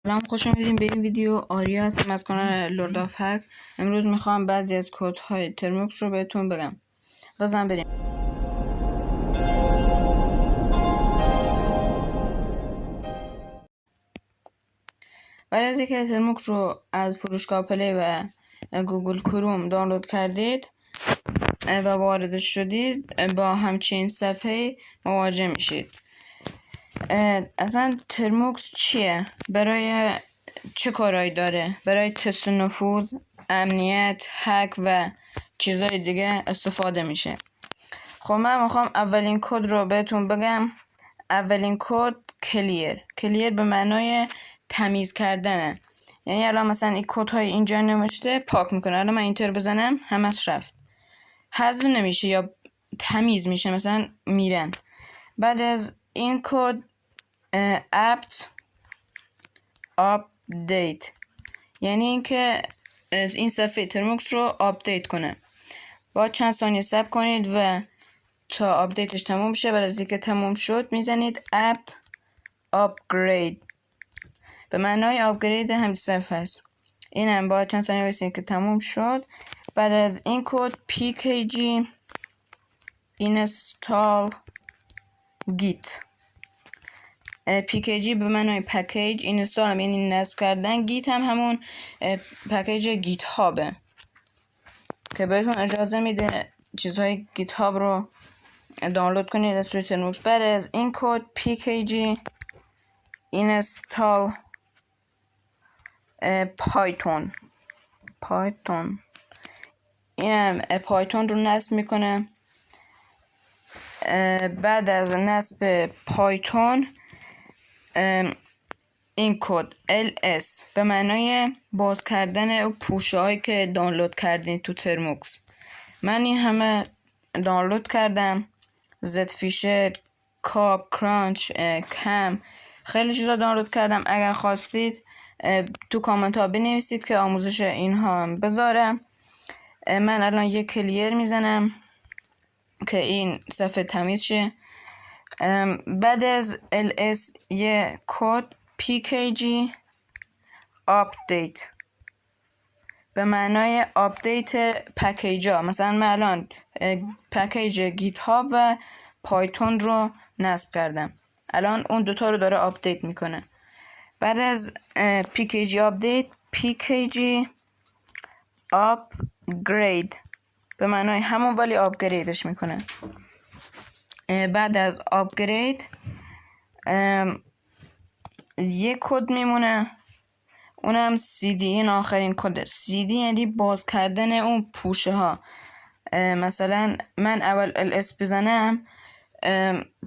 سلام، خوش آمدید به این ویدیو. آریا هستم از کانال لرد آف هک. امروز میخوام بعضی از کدهای ترموکس رو بهتون بگم. بازم بریم. بعد از اینکه ترموکس رو از فروشگاه پلی و گوگل کروم دانلود کردید و وارد شدید، با همچین صفحه مواجه میشید. اصلا ترموکس چیه؟ برای چه کارایی داره؟ برای تست نفوذ، امنیت، هک و چیزای دیگه استفاده میشه. خب من میخوام اولین کد رو بهتون بگم. اولین کد کلیر به معنای تمیز کردنه. یعنی الان مثلا این کد های اینجا نوشته پاک میکنه. الان من اینتر بزنم همش رفت، حذف نمیشه یا تمیز میشه، مثلا میرن. بعد از این کد apt update، یعنی اینکه این صفحه ترموکس رو آپدیت کنه. با چند ثانیه صبر کنید و تا آپدیتش تموم شه. بعد از اینکه تموم شد میزنید apt upgrade، به معنای آپگرید همین صفحه است. اینم با چند ثانیه وایسید که تموم شد. بعد از این کد pkg install git. pkg به معنای پکیج، اینستال هم یعنی نصب کردن، گیت هم همون پکیج گیت هابه که بهتون اجازه میده چیزهای گیت هاب رو دانلود کنید از روی ترموکس. بعد از این کد pkg install python، اینم پایتون رو نصب میکنه. بعد از نصب پایتون این کد ls به معنای باز کردن پوشه هایی که دانلود کردین تو ترموکس. من این همه دانلود کردم، زد فیشر، کاپ، کرانچ، کم، خیلی چیزا دانلود کردم. اگر خواستید تو کامنت ها بنویسید که آموزش اینها هم بذارم. من الان یک کلیر میزنم که این صفحه تمیز شه. بعد از ls یه کد pkg update به معنای آپدیت پکیج ها. مثلا من الان پکیج گیت هاب و پایتون رو نصب کردم، الان اون دوتا رو داره آپدیت میکنه. بعد از pkg update pkg upgrade به معنای همون ولی آپگریدش میکنه. بعد از آپگرید یک کد میمونه، اونم cd. این آخرین کد cd یعنی باز کردن اون پوشه ها. مثلا من اول ls بزنم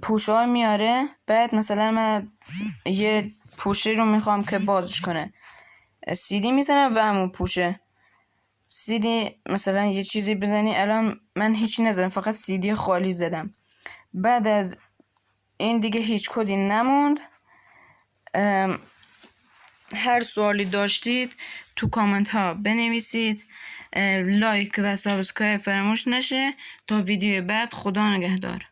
پوشه ها میاره، بعد مثلا من یه پوشه رو میخوام که بازش کنه، cd میزنم و همون پوشه cd. مثلا یه چیزی بزنی، الان من هیچی نزدم، فقط cd خالی زدم. بعد از این دیگه هیچ کدی نموند. هر سوالی داشتید تو کامنت ها بنویسید. لایک و سابسکرایب فراموش نشه. تا ویدیو بعد، خدا نگهدار.